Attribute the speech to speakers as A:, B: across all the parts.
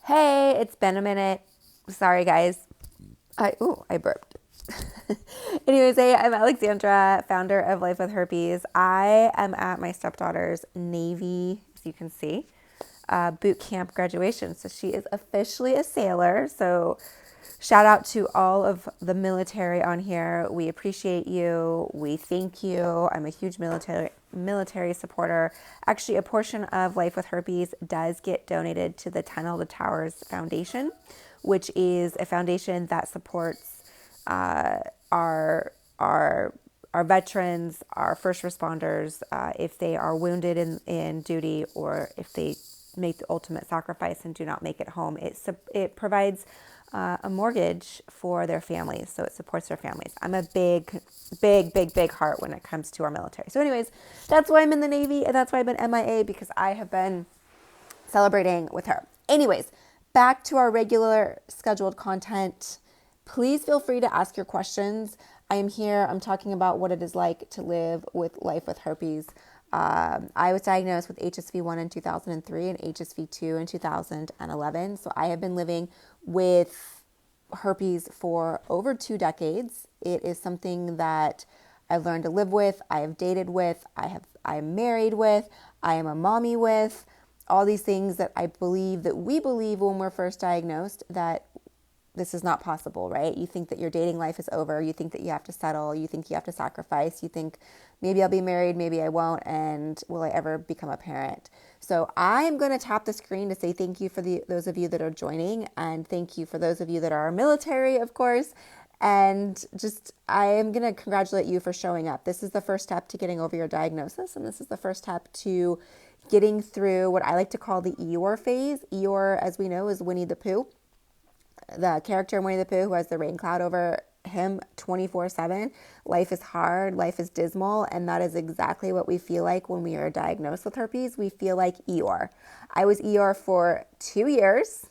A: Hey, it's been a minute. Sorry, guys. I burped. Anyways, hey, I'm Alexandra, founder of Life with Herpes. I am at my stepdaughter's Navy, as you can see, boot camp graduation. So she is officially a sailor. So shout out to all of the military on here. We appreciate you. We thank you. I'm a huge military supporter. Actually, a portion of Life with Herpes does get donated to the Tunnel to Towers Foundation, which is a foundation that supports our veterans, our first responders, if they are wounded in duty or if they make the ultimate sacrifice and do not make it home. It provides a mortgage for their families, so it supports their families. I'm a big heart when it comes to our military. So anyways, that's why I'm in the Navy, and that's why I've been MIA, because I have been celebrating with her. Anyways, back to our regular scheduled content. Please feel free to ask your questions. I am here. I'm talking about what it is like to live with life with herpes. I was diagnosed with HSV1 in 2003 and HSV2 in 2011. So I have been living with herpes for over 2 decades. It is something that I've learned to live with, I have dated with, I am married with, I am a mommy with, all these things that we believe when we're first diagnosed, that this is not possible, right? You think that your dating life is over. You think that you have to settle. You think you have to sacrifice. You think maybe I'll be married, maybe I won't, and will I ever become a parent? So I am going to tap the screen to say thank you for those of you that are joining, and thank you for those of you that are military, of course. And I am going to congratulate you for showing up. This is the first step to getting over your diagnosis, and this is the first step to getting through what I like to call the Eeyore phase. Eeyore, as we know, is Winnie the Pooh, the character in Winnie the Pooh who has the rain cloud over him 24/7. Life is hard, life is dismal, and that is exactly what we feel like when we are diagnosed with herpes. We feel like Eeyore. I was Eeyore for 2 years.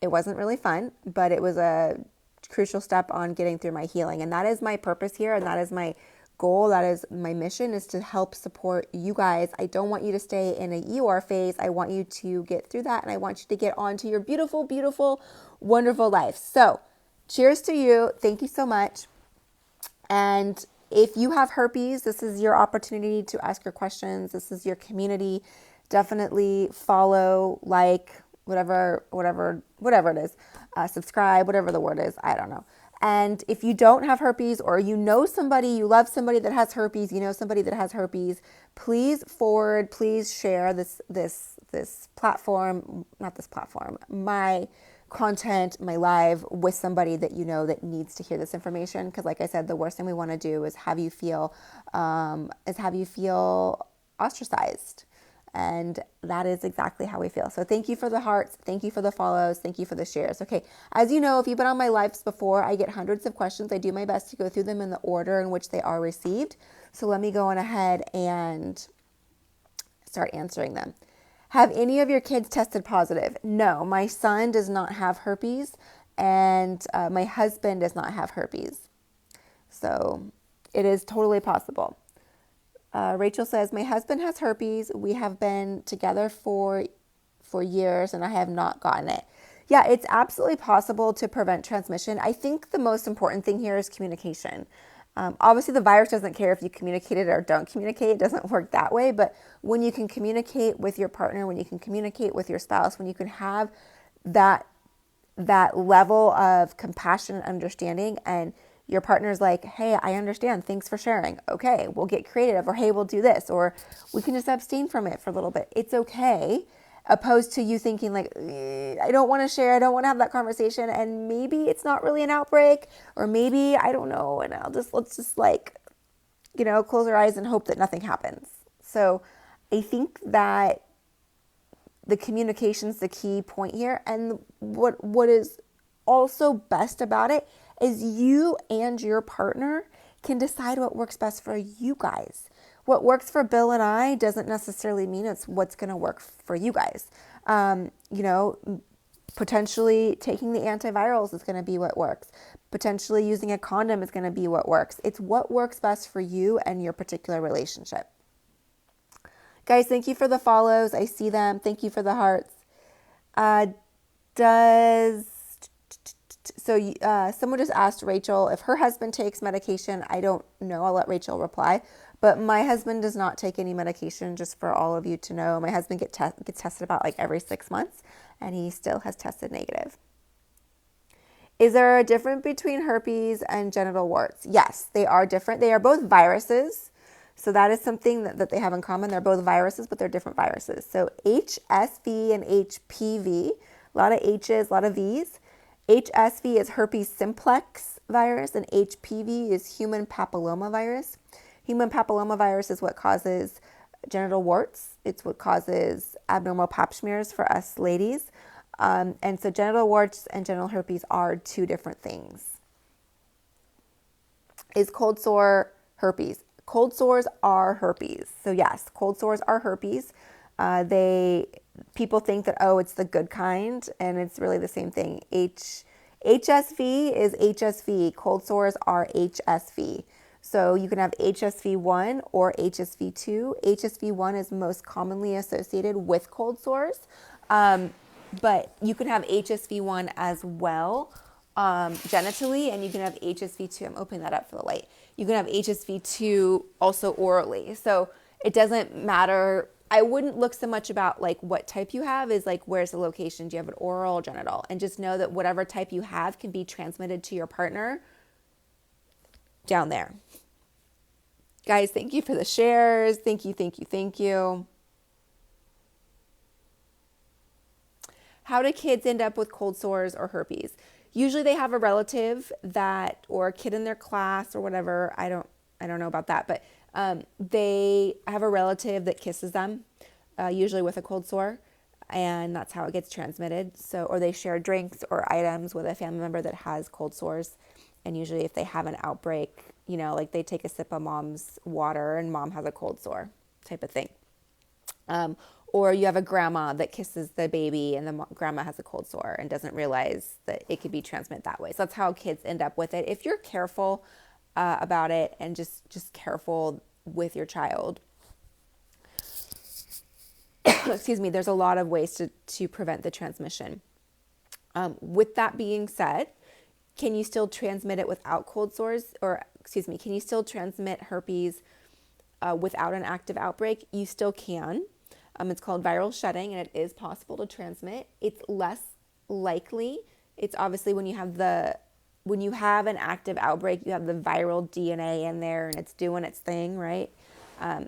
A: It wasn't really fun, but it was a crucial step on getting through my healing. And that is my purpose here, and that is my goal, that is my mission, is to help support you guys. I don't want you to stay in a Eeyore phase. I want you to get through that, and I want you to get on to your beautiful, beautiful, wonderful life. So cheers to you. Thank you so much. And if you have herpes, this is your opportunity to ask your questions. This is your community. Definitely follow, like, whatever it is, subscribe, whatever the word is. I don't know. And if you don't have herpes, or you know somebody, you love somebody that has herpes, please forward, please share this platform, not this platform, my content, my live, with somebody that you know that needs to hear this information. Because like I said, the worst thing we want to do is have you feel ostracized. And that is exactly how we feel. So thank you for the hearts. Thank you for the follows. Thank you for the shares. Okay. As you know, if you've been on my lives before, I get hundreds of questions. I do my best to go through them in the order in which they are received. So let me go on ahead and start answering them. Have any of your kids tested positive? No, my son does not have herpes, and my husband does not have herpes. So it is totally possible. Rachel says, my husband has herpes. We have been together for years, and I have not gotten it. Yeah, it's absolutely possible to prevent transmission. I think the most important thing here is communication. Obviously, the virus doesn't care if you communicate it or don't communicate. It doesn't work that way. But when you can communicate with your partner, when you can communicate with your spouse, when you can have that level of compassion and understanding, and your partner's like, hey, I understand. Thanks for sharing. Okay, we'll get creative. Or hey, we'll do this. Or we can just abstain from it for a little bit. It's okay. Opposed to you thinking like, I don't want to share. I don't want to have that conversation. And maybe it's not really an outbreak. Or maybe, I don't know. And let's just close our eyes and hope that nothing happens. So I think that the communication's the key point here. And what is also best about it is you and your partner can decide what works best for you guys. What works for Bill and I doesn't necessarily mean it's what's going to work for you guys. Potentially taking the antivirals is going to be what works. Potentially using a condom is going to be what works. It's what works best for you and your particular relationship. Guys, thank you for the follows. I see them. Thank you for the hearts. Uh, does so someone just asked Rachel if her husband takes medication. I don't know. I'll let Rachel reply. But my husband does not take any medication, just for all of you to know. My husband gets tested about like every 6 months, and he still has tested negative. Is there a difference between herpes and genital warts? Yes, they are different. They are both viruses. So that is something that they have in common. They're both viruses, but they're different viruses. So HSV and HPV, a lot of H's, a lot of V's. HSV is herpes simplex virus, and HPV is human papillomavirus. Human papillomavirus is what causes genital warts. It's what causes abnormal pap smears for us ladies. And so genital warts and genital herpes are two different things. Is cold sore herpes? Cold sores are herpes. So yes, cold sores are herpes. People think that, oh, it's the good kind, and it's really the same thing. HSV is HSV. Cold sores are HSV. So you can have HSV1 or HSV2. HSV1 is most commonly associated with cold sores. But you can have HSV1 as well genitally, and you can have HSV2. I'm opening that up for the light. You can have HSV2 also orally. So it doesn't matter. I wouldn't look so much about like what type you have, is like where's the location. Do you have an oral or genital? And just know that whatever type you have can be transmitted to your partner down there. Guys, thank you for the shares. Thank you, thank you, thank you. How do kids end up with cold sores or herpes? Usually they have a relative that, or a kid in their class or whatever. I don't know about that, but they have a relative that kisses them, usually with a cold sore, and that's how it gets transmitted. So, or they share drinks or items with a family member that has cold sores, and usually if they have an outbreak, like they take a sip of mom's water and mom has a cold sore type of thing. Or you have a grandma that kisses the baby and the grandma has a cold sore and doesn't realize that it could be transmitted that way. So that's how kids end up with it. If you're careful about it and just careful with your child, excuse me, there's a lot of ways to prevent the transmission. With that being said, can you still transmit it without cold sores? Or, excuse me, can you still transmit herpes without an active outbreak? You still can. It's called viral shedding, and it is possible to transmit. It's less likely. It's obviously when you have an active outbreak, you have the viral DNA in there and it's doing its thing, right?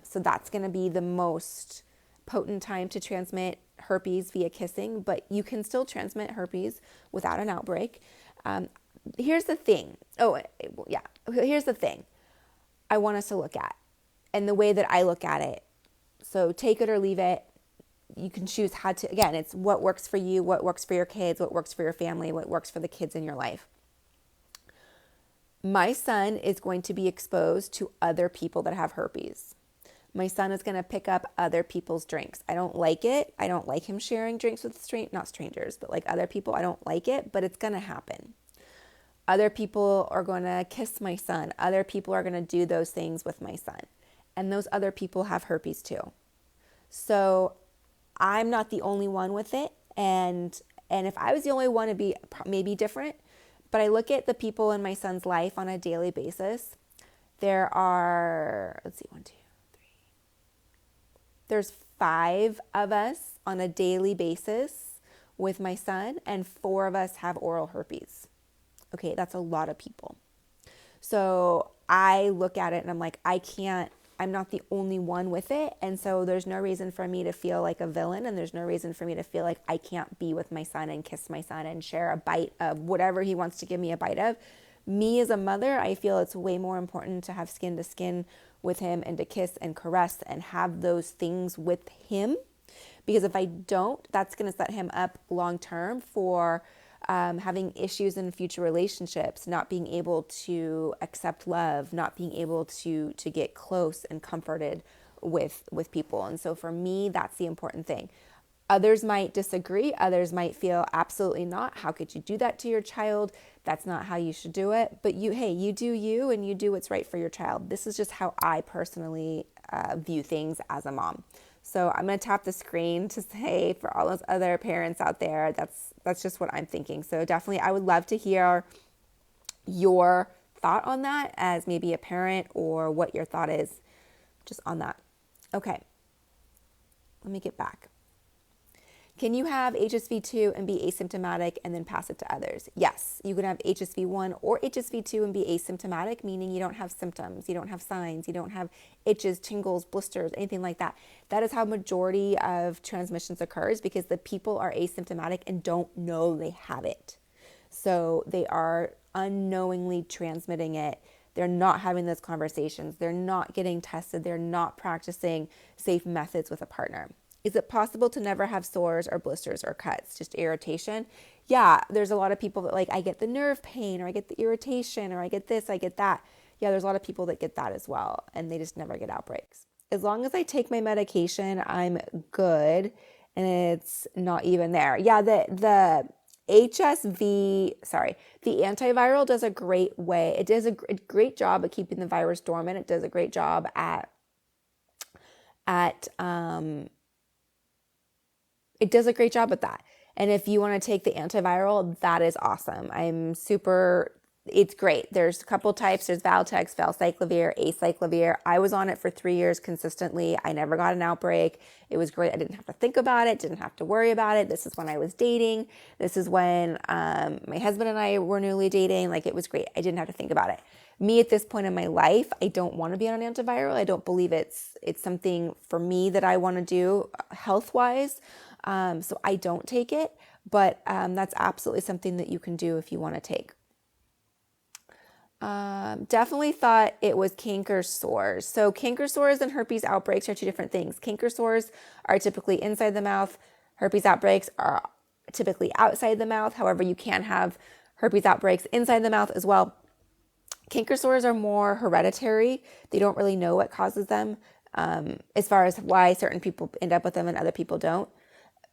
A: So that's going to be the most potent time to transmit herpes via kissing, but you can still transmit herpes without an outbreak. Here's the thing. Here's the thing I want us to look at, and the way that I look at it. So take it or leave it. You can choose how to, again, it's what works for you, what works for your kids, what works for your family, what works for the kids in your life. My son is going to be exposed to other people that have herpes. My son is going to pick up other people's drinks. I don't like it. I don't like him sharing drinks with not strangers, but like other people. I don't like it, but it's going to happen. Other people are going to kiss my son. Other people are going to do those things with my son. And those other people have herpes too. So I'm not the only one with it. And if I was the only one, it'd be maybe different. But I look at the people in my son's life on a daily basis. There are, let's see, 1, 2, 3. There's 5 of us on a daily basis with my son, and 4 of us have oral herpes. Okay, that's a lot of people. So I look at it and I'm like, I'm not the only one with it. And so there's no reason for me to feel like a villain, and there's no reason for me to feel like I can't be with my son and kiss my son and share a bite of whatever he wants to give me a bite of. Me as a mother, I feel it's way more important to have skin to skin with him and to kiss and caress and have those things with him. Because if I don't, that's going to set him up long term for having issues in future relationships, not being able to accept love, not being able to get close and comforted with people. And so for me, that's the important thing. Others might disagree. Others might feel absolutely not. How could you do that to your child? That's not how you should do it. But you do you, and you do what's right for your child. This is just how I personally view things as a mom. So I'm going to tap the screen to say for all those other parents out there, that's just what I'm thinking. So definitely I would love to hear your thought on that as maybe a parent, or what your thought is just on that. Okay, let me get back. Can you have HSV2 and be asymptomatic and then pass it to others? Yes, you can have HSV1 or HSV2 and be asymptomatic, meaning you don't have symptoms, you don't have signs, you don't have itches, tingles, blisters, anything like that. That is how majority of transmissions occurs, because the people are asymptomatic and don't know they have it. So they are unknowingly transmitting it. They're not having those conversations. They're not getting tested. They're not practicing safe methods with a partner. Is it possible to never have sores or blisters or cuts, just irritation? Yeah, there's a lot of people that I get the nerve pain, or I get the irritation, or I get this, I get that. Yeah, there's a lot of people that get that as well, and they just never get outbreaks. As long as I take my medication, I'm good, and it's not even there. Yeah, the the antiviral does a great way. It does a great job at keeping the virus dormant. It does a great job at it does a great job at that. And if you want to take the antiviral, that is awesome. It's great. There's a couple types. There's Valtex, valcyclovir, acyclovir. I was on it for 3 years consistently. I never got an outbreak. It was great. I didn't have to think about it, didn't have to worry about it. This is when I was dating. This is when my husband and I were newly dating. It was great. I didn't have to think about it. Me at this point in my life, I don't want to be on an antiviral. I don't believe it's something for me that I want to do health-wise. So I don't take it, but that's absolutely something that you can do if you want to take. Definitely thought it was canker sores. So canker sores and herpes outbreaks are two different things. Canker sores are typically inside the mouth. Herpes outbreaks are typically outside the mouth. However, you can have herpes outbreaks inside the mouth as well. Canker sores are more hereditary. They don't really know what causes them, as far as why certain people end up with them and other people don't.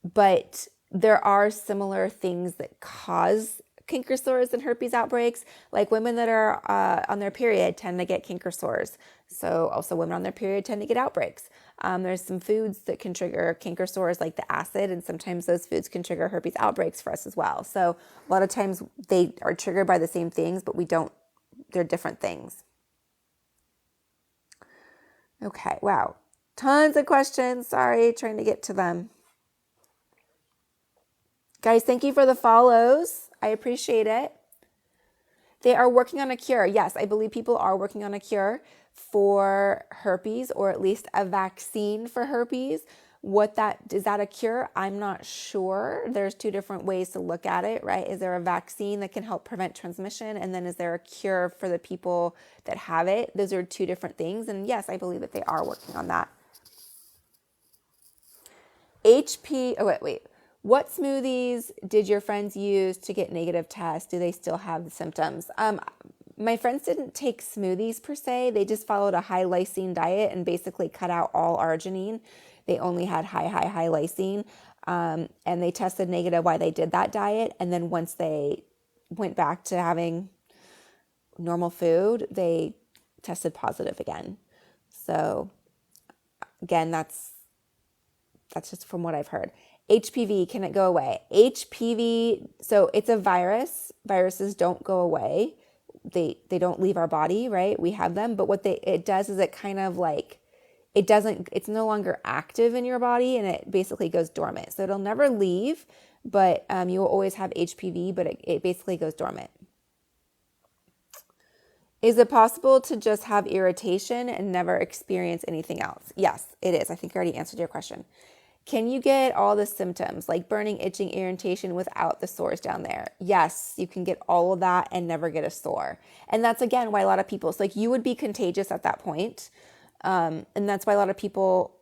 A: But there are similar things that cause canker sores and herpes outbreaks. Like women that are on their period tend to get canker sores. So also women on their period tend to get outbreaks. There's some foods that can trigger canker sores, like the acid, and sometimes those foods can trigger herpes outbreaks for us as well. So a lot of times they are triggered by the same things, but they're different things. Okay, wow. Tons of questions. Sorry, trying to get to them. Guys, thank you for the follows. I appreciate it. They are working on a cure. Yes, I believe people are working on a cure for herpes, or at least a vaccine for herpes. Is that a cure? I'm not sure. There's two different ways to look at it, right? Is there a vaccine that can help prevent transmission? And then is there a cure for the people that have it? Those are two different things. And yes, I believe that they are working on that. Wait. What smoothies did your friends use to get negative tests? Do they still have the symptoms? My friends didn't take smoothies per se. They just followed a high lysine diet and basically cut out all arginine. They only had high lysine. And they tested negative while they did that diet. And then once they went back to having normal food, they tested positive again. So again, that's just from what I've heard. HPV, can it go away? HPV, so it's a virus. Viruses don't go away. They don't leave our body, right? We have them, but what it does is it kind of it's no longer active in your body, and it basically goes dormant. So it'll never leave, but you will always have HPV, but it basically goes dormant. Is it possible to just have irritation and never experience anything else? Yes, it is. I think I already answered your question. Can you get all the symptoms like burning, itching, irritation without the sores down there? Yes, you can get all of that and never get a sore. And that's, again, why a lot of people, you would be contagious at that point. And that's why a lot of people,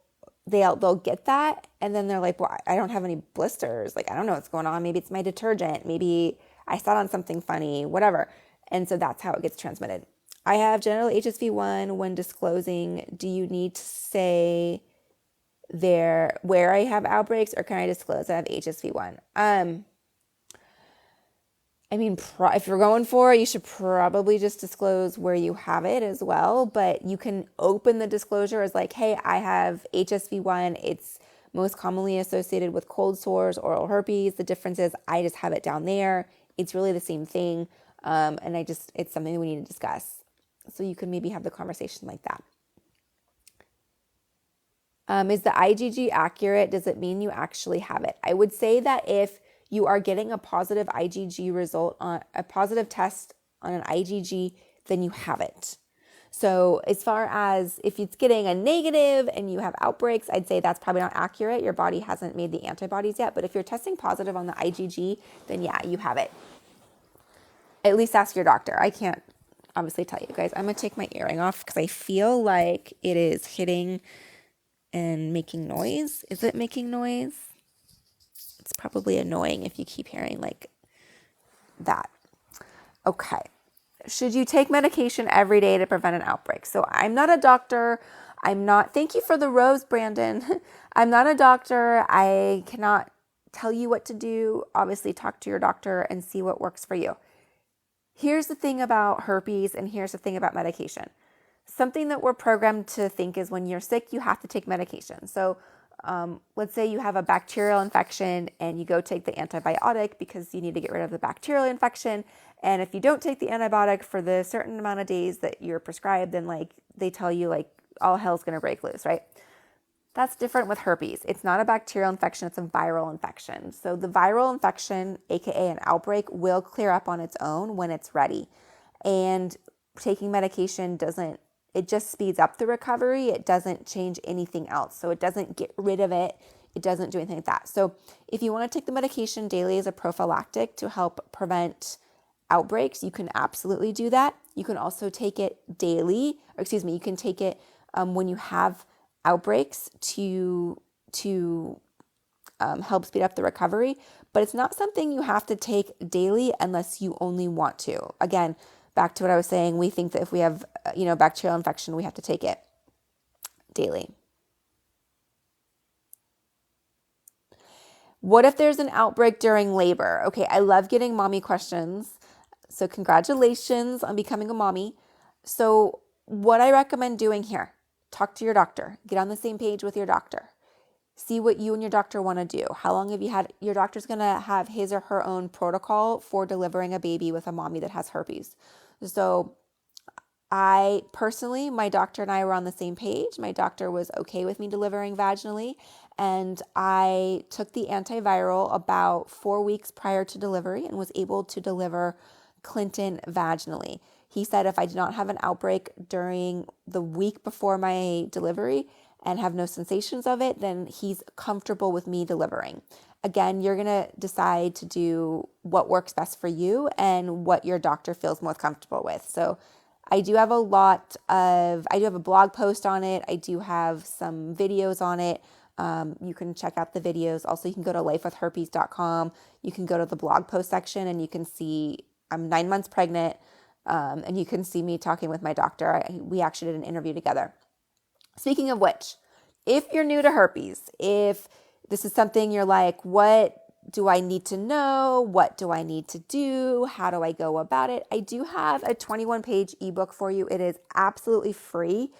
A: they'll get that. And then they're like, well, I don't have any blisters. I don't know what's going on. Maybe it's my detergent. Maybe I sat on something funny, whatever. And so that's how it gets transmitted. I have genital HSV1 when disclosing. Do you need to say where I have outbreaks, or can I disclose I have HSV1? I mean, if you're going for it, you should probably just disclose where you have it as well. But you can open the disclosure as like, hey, I have HSV1. It's most commonly associated with cold sores, oral herpes. The difference is I just have it down there. It's really the same thing. And it's something that we need to discuss. So you can maybe have the conversation like that. Is the IgG accurate? Does it mean you actually have it? I would say that if you are getting a positive IgG result on a positive test on an IgG, then you have it. So as far as if it's getting a negative and you have outbreaks, I'd say that's probably not accurate. Your body hasn't made the antibodies yet. But if you're testing positive on the IgG, then yeah, you have it. At least ask your doctor. I can't obviously tell you guys. I'm going to take my earring off because I feel like it is hitting and making noise. Is it making noise? It's probably annoying if you keep hearing like that. Okay. Should you take medication every day to prevent an outbreak? So I'm not a doctor. Thank you for the rose, Brandon. I'm not a doctor. I cannot tell you what to do. Obviously, talk to your doctor and see what works for you. Here's the thing about herpes, and here's the thing about medication. Something that we're programmed to think is when you're sick, you have to take medication. So let's say you have a bacterial infection and you go take the antibiotic because you need to get rid of the bacterial infection. And if you don't take the antibiotic for the certain amount of days that you're prescribed, then like they tell you like all hell's going to break loose, right? That's different with herpes. It's not a bacterial infection, it's a viral infection. So the viral infection, aka an outbreak, will clear up on its own when it's ready. And taking medication it just speeds up the recovery. It doesn't change anything else. So it doesn't get rid of it. It doesn't do anything like that. So if you want to take the medication daily as a prophylactic to help prevent outbreaks, you can absolutely do that. You can also take it daily, you can take it when you have outbreaks to help speed up the recovery, but it's not something you have to take daily unless you only want to. Again, back to what I was saying, we think that if we have, bacterial infection, we have to take it daily. What if there's an outbreak during labor? Okay, I love getting mommy questions. So congratulations on becoming a mommy. So what I recommend doing here, talk to your doctor, get on the same page with your doctor. See what you and your doctor want to do. How long have you had, your doctor's going to have his or her own protocol for delivering a baby with a mommy that has herpes. So my doctor and I were on the same page. My doctor was okay with me delivering vaginally, and I took the antiviral about 4 weeks prior to delivery and was able to deliver Clinton vaginally. He said if I did not have an outbreak during the week before my delivery and have no sensations of it, then he's comfortable with me delivering. Again, you're going to decide to do what works best for you and what your doctor feels most comfortable with. So I do have a blog post on it. I do have some videos on it. You can check out the videos. Also, you can go to lifewithherpes.com. You can go to the blog post section and you can see I'm 9 months pregnant. And you can see me talking with my doctor. We actually did an interview together. Speaking of which, if you're new to herpes, if this is something you're like, what do I need to know? What do I need to do? How do I go about it? I do have a 21-page ebook for you. It is absolutely free.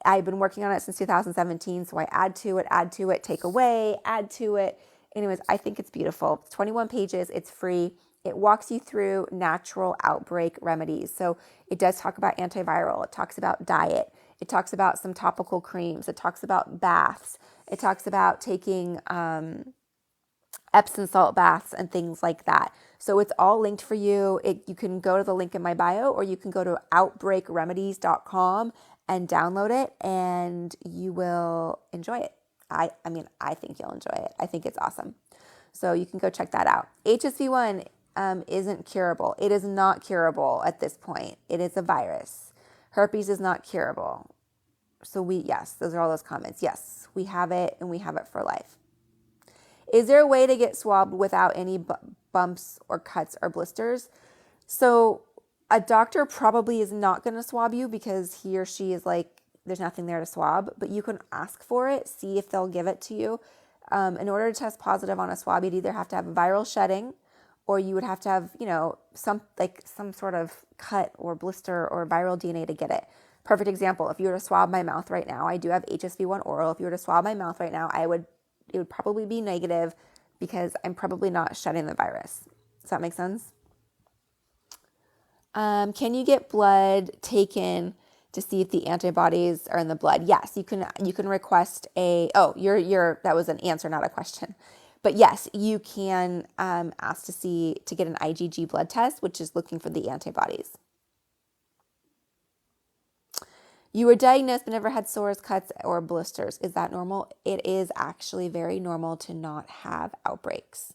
A: I've been working on it since 2017, so I add to it, take away, add to it. Anyways, I think it's beautiful. It's 21 pages. It's free. It walks you through natural outbreak remedies. So it does talk about antiviral. It talks about diet. It talks about some topical creams. It talks about baths. It talks about taking Epsom salt baths and things like that. So it's all linked for you. You can go to the link in my bio, or you can go to outbreakremedies.com and download it, and you will enjoy it. I think you'll enjoy it. I think it's awesome. So you can go check that out. HSV1 isn't curable. It is not curable at this point. It is a virus. Herpes is not curable. So yes, those are all those comments. Yes, we have it, and we have it for life. Is there a way to get swabbed without any bumps or cuts or blisters? So a doctor probably is not going to swab you because he or she is like, there's nothing there to swab, but you can ask for it, see if they'll give it to you. In order to test positive on a swab, you'd either have to have viral shedding or you would have to have, some sort of cut or blister or viral DNA to get it. Perfect example. If you were to swab my mouth right now, I do have HSV1 oral. If you were to swab my mouth right now, it would probably be negative because I'm probably not shedding the virus. Does that make sense? Can you get blood taken to see if the antibodies are in the blood? Yes, you can. You can request that was an answer, not a question. But yes, you can ask to get an IgG blood test, which is looking for the antibodies. You were diagnosed but never had sores, cuts, or blisters. Is that normal? It is actually very normal to not have outbreaks.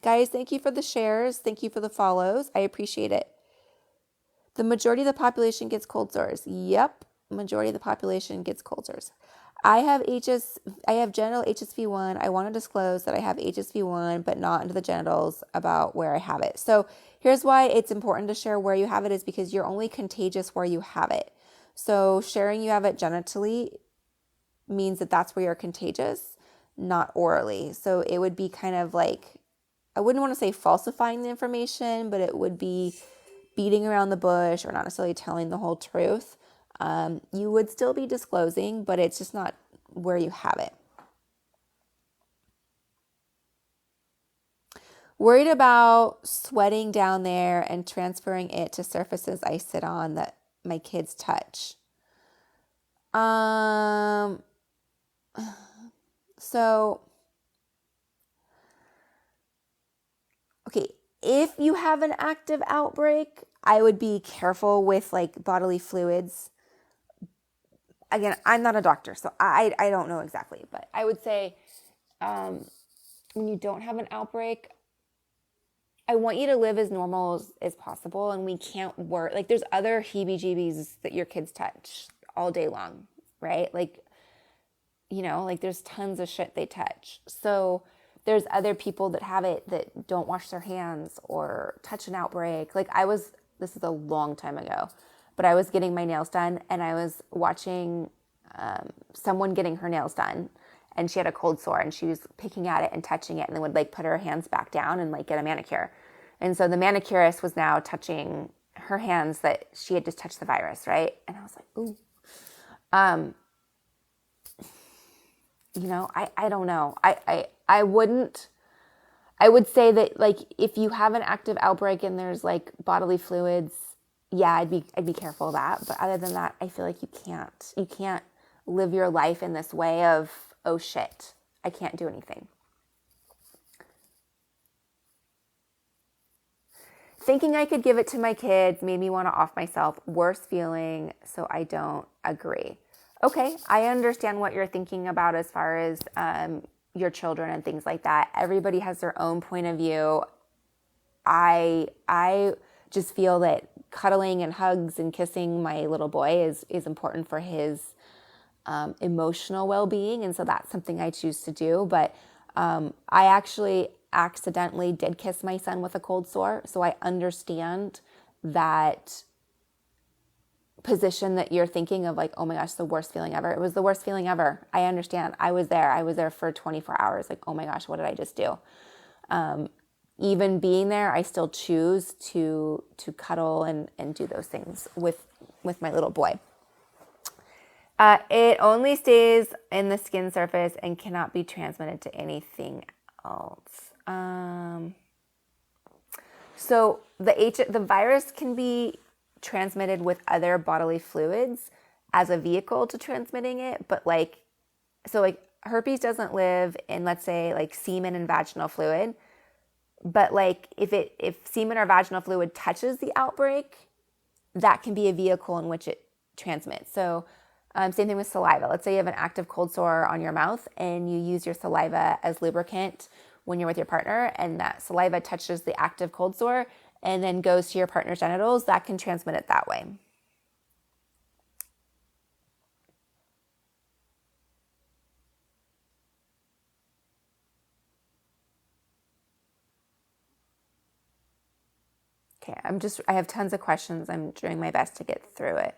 A: Guys, thank you for the shares. Thank you for the follows. I appreciate it. The majority of the population gets cold sores. Yep, majority of the population gets cold sores. I have genital HSV1. I want to disclose that I have HSV1, but not into the genitals about where I have it. So here's why it's important to share where you have it is because you're only contagious where you have it. So sharing you have it genitally means that that's where you're contagious, not orally. So it would be kind of like, I wouldn't want to say falsifying the information, but it would be beating around the bush or not necessarily telling the whole truth. You would still be disclosing, but it's just not where you have it. Worried about sweating down there and transferring it to surfaces I sit on that my kids touch. Okay, if you have an active outbreak, I would be careful with like bodily fluids. Again, I'm not a doctor, so I don't know exactly, but I would say when you don't have an outbreak, I want you to live as normal as possible, and we can't work. Like there's other heebie-jeebies that your kids touch all day long, right? Like, there's tons of shit they touch. So there's other people that have it that don't wash their hands or touch an outbreak. This is a long time ago, but I was getting my nails done and I was watching someone getting her nails done, and she had a cold sore and she was picking at it and touching it and then would like put her hands back down and like get a manicure. And so the manicurist was now touching her hands that she had just touched the virus, right? And I was like, ooh. I don't know. I would say that like if you have an active outbreak and there's like bodily fluids, yeah, I'd be careful of that. But other than that, I feel like you can't live your life in this way of, oh shit, I can't do anything. Thinking I could give it to my kids made me want to off myself. Worst feeling, so I don't agree. Okay, I understand what you're thinking about as far as your children and things like that. Everybody has their own point of view. I just feel that cuddling and hugs and kissing my little boy is important for his emotional well-being, and so that's something I choose to do. But I actually accidentally did kiss my son with a cold sore, so I understand that position that you're thinking of, like, oh my gosh, the worst feeling ever. It was the worst feeling ever. I understand. I was there for 24 hours. Like, oh my gosh, what did I just do? Even being there, I still choose to cuddle and do those things with my little boy. It only stays in the skin surface and cannot be transmitted to anything else. So the virus can be transmitted with other bodily fluids as a vehicle to transmitting it, but herpes doesn't live in, let's say, like semen and vaginal fluid, but like if semen or vaginal fluid touches the outbreak, that can be a vehicle in which it transmits. So same thing with saliva. Let's say you have an active cold sore on your mouth and you use your saliva as lubricant when you're with your partner, and that saliva touches the active cold sore and then goes to your partner's genitals. That can transmit it that way. Okay, I have tons of questions. I'm doing my best to get through it.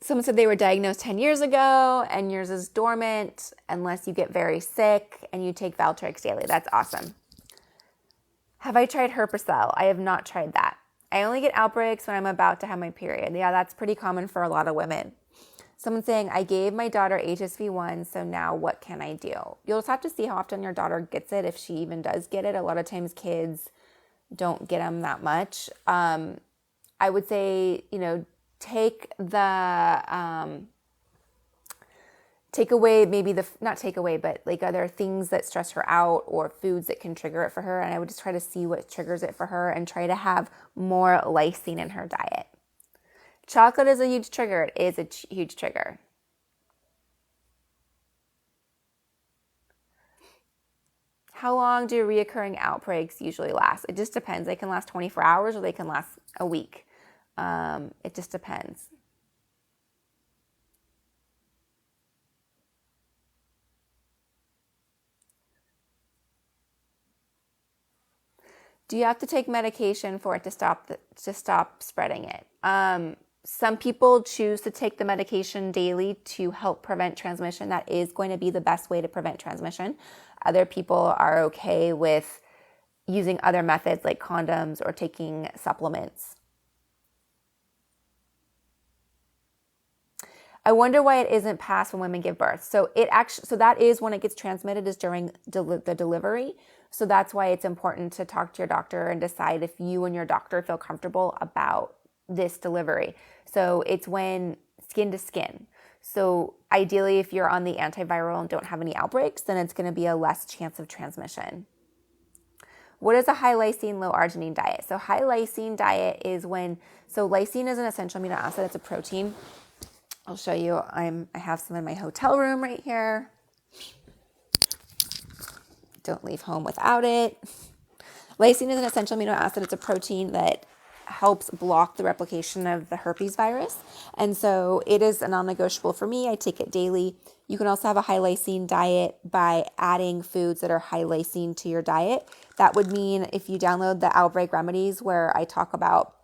A: Someone said they were diagnosed 10 years ago and yours is dormant unless you get very sick and you take Valtrex daily. That's awesome. Have I tried Herpes? I have not tried that. I only get outbreaks when I'm about to have my period. Yeah, that's pretty common for a lot of women. Someone saying, I gave my daughter HSV1, so now what can I do? You'll just have to see how often your daughter gets it, if she even does get it. A lot of times kids don't get them that much. I would say, take away maybe not take away, but like other things that stress her out or foods that can trigger it for her. And I would just try to see what triggers it for her and try to have more lysine in her diet. Chocolate is a huge trigger. It is a huge trigger. How long do reoccurring outbreaks usually last? It just depends. They can last 24 hours or they can last a week. It just depends. Do you have to take medication for it to stop spreading it? Some people choose to take the medication daily to help prevent transmission. That is going to be the best way to prevent transmission. Other people are okay with using other methods like condoms or taking supplements. I wonder why it isn't passed when women give birth. So that is when it gets transmitted, is during the delivery. So that's why it's important to talk to your doctor and decide if you and your doctor feel comfortable about this delivery. So it's when skin to skin. So ideally, if you're on the antiviral and don't have any outbreaks, then it's going to be a less chance of transmission. What is a high lysine, low arginine diet? So high lysine diet is lysine is an essential amino acid. It's a protein. I'll show you. I have some in my hotel room right here. Don't leave home without it. Lysine is an essential amino acid. It's a protein that helps block the replication of the herpes virus. And so it is a non-negotiable for me. I take it daily. You can also have a high lysine diet by adding foods that are high lysine to your diet. That would mean if you download the Outbreak Remedies where I talk about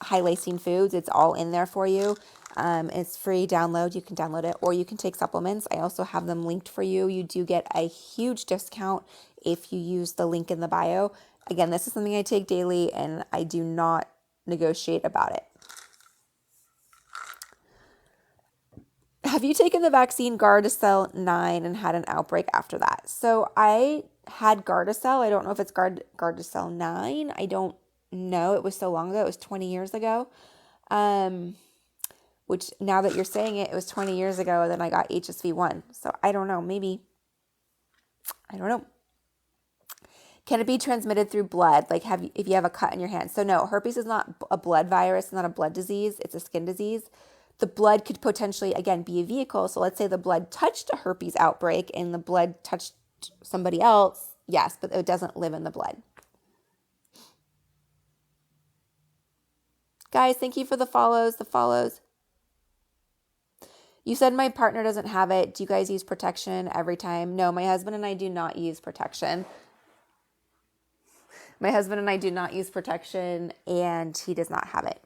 A: high lysine foods, it's all in there for you. It's free download. You can download it or you can take supplements. I also have them linked for you. You do get a huge discount if you use the link in the bio. Again, this is something I take daily and I do not negotiate about it. Have you taken the vaccine Gardasil 9 and had an outbreak after that? So I had Gardasil. I don't know if it's Gardasil 9. I don't know. It was so long ago. It was 20 years ago. Which now that you're saying it was 20 years ago, then I got HSV1. So I don't know. Maybe. I don't know. Can it be transmitted through blood? Like if you have a cut in your hand? So no, herpes is not a blood virus. It's not a blood disease. It's a skin disease. The blood could potentially, again, be a vehicle. So let's say the blood touched a herpes outbreak and the blood touched somebody else. Yes, but it doesn't live in the blood. Guys, thank you for the follows. You said my partner doesn't have it. Do you guys use protection every time? No, my husband and I do not use protection. My husband and I do not use protection, and he does not have it.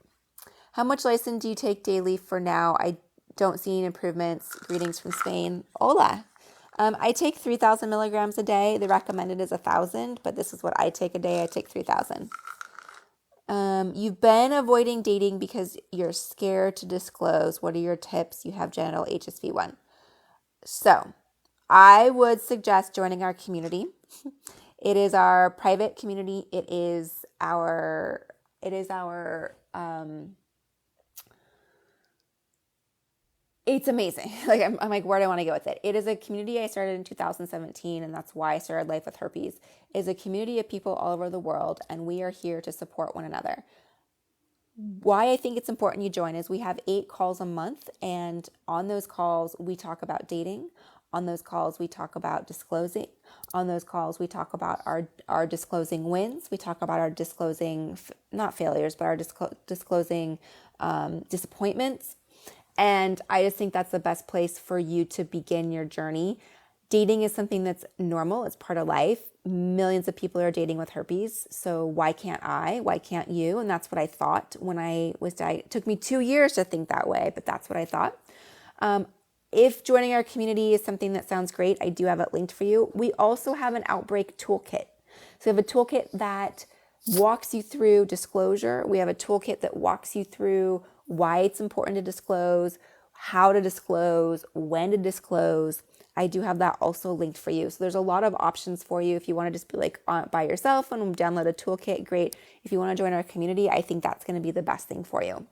A: How much Lysine do you take daily for now? I don't see any improvements. Greetings from Spain. Hola. I take 3,000 milligrams a day. The recommended is 1,000, but this is what I take a day. I take 3,000. You've been avoiding dating because you're scared to disclose. What are your tips? You have genital HSV1. So I would suggest joining our community. It is our private community. It's amazing. Like I'm like, where do I want to go with it? It is a community I started in 2017, and that's why I started Life with Herpes. It is a community of people all over the world, and we are here to support one another. Why I think it's important you join is we have 8 calls a month, and on those calls we talk about dating. On those calls we talk about disclosing. On those calls we talk about our disclosing wins. We talk about our disclosing, not failures, but our disclosing disappointments. And I just think that's the best place for you to begin your journey. Dating is something that's normal. It's part of life. Millions of people are dating with herpes. So why can't I? Why can't you? And that's what I thought when I was diagnosed. It took me 2 years to think that way, but that's what I thought. If joining our community is something that sounds great, I do have it linked for you. We also have an outbreak toolkit. So we have a toolkit that walks you through disclosure. We have a toolkit that walks you through why it's important to disclose, how to disclose, when to disclose. I do have that also linked for you. So there's a lot of options for you. If you want to just be like by yourself and download a toolkit, great. If you want to join our community, I think that's going to be the best thing for you.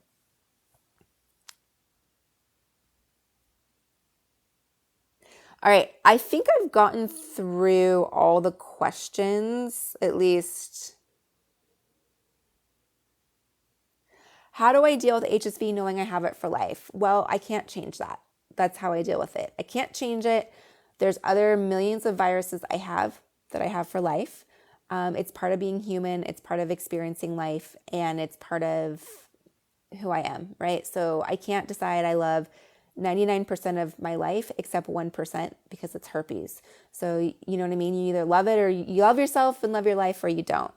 A: All right, I think I've gotten through all the questions, at least. How do I deal with HSV knowing I have it for life? Well, I can't change that. That's how I deal with it. I can't change it. There's other millions of viruses I have for life. It's part of being human. It's part of experiencing life, and it's part of who I am, right? So I can't decide I love 99% of my life except 1% because it's herpes. So you know what I mean? You either love it or you love yourself and love your life, or you don't.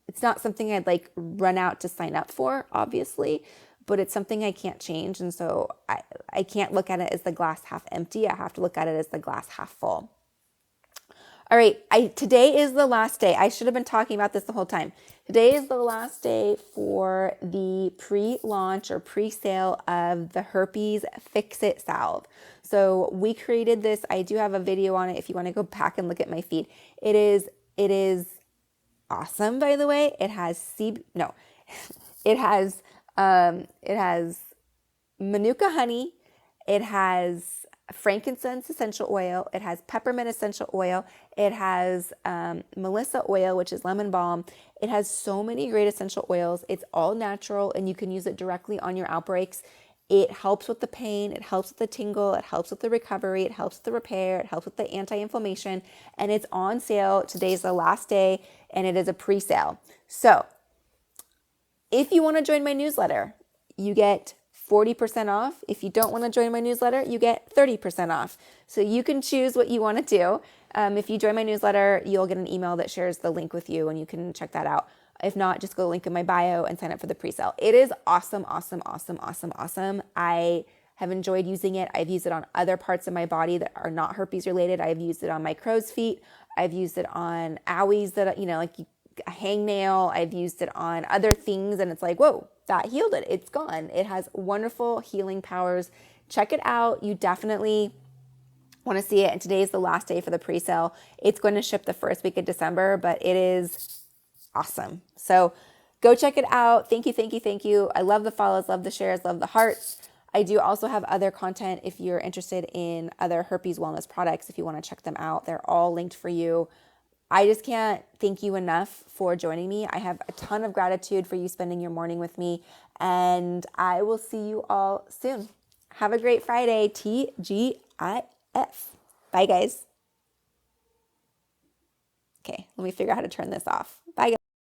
A: It's not something I'd like run out to sign up for, obviously, but it's something I can't change. And so I can't look at it as the glass half empty. I have to look at it as the glass half full. All right, today is the last day. I should have been talking about this the whole time. Today is the last day for the pre-launch or pre-sale of the Herpes Fix-It salve. So we created this. I do have a video on it if you want to go back and look at my feed. It is awesome, by the way. It has it has manuka honey. It has frankincense essential oil. It has peppermint essential oil. It has melissa oil, which is lemon balm. It has so many great essential oils. It's all natural, and you can use it directly on your outbreaks. It helps with the pain. It helps with the tingle. It helps with the recovery. It helps with the repair. It helps with the anti-inflammation, and it's on sale. Today's the last day, and it is a pre-sale. So if you want to join my newsletter, you get 40% off. If you don't want to join my newsletter, you get 30% off. So you can choose what you want to do. If you join my newsletter, you'll get an email that shares the link with you, and you can check that out. If not, just go to the link in my bio and sign up for the pre-sale. It is awesome, awesome, awesome, awesome, awesome. I have enjoyed using it. I've used it on other parts of my body that are not herpes related. I've used it on my crow's feet. I've used it on owies that, like a hangnail. I've used it on other things, and it's like, whoa, that healed it. It's gone. It has wonderful healing powers. Check it out. You definitely want to see it. And today is the last day for the pre-sale. It's going to ship the first week of December, but it is awesome. So go check it out. Thank you, thank you, thank you. I love the follows, love the shares, love the hearts. I do also have other content if you're interested in other herpes wellness products. If you want to check them out, they're all linked for you. I just can't thank you enough for joining me. I have a ton of gratitude for you spending your morning with me, and I will see you all soon. Have a great Friday. TGIF. Bye, guys. Okay, let me figure out how to turn this off. Bye, guys.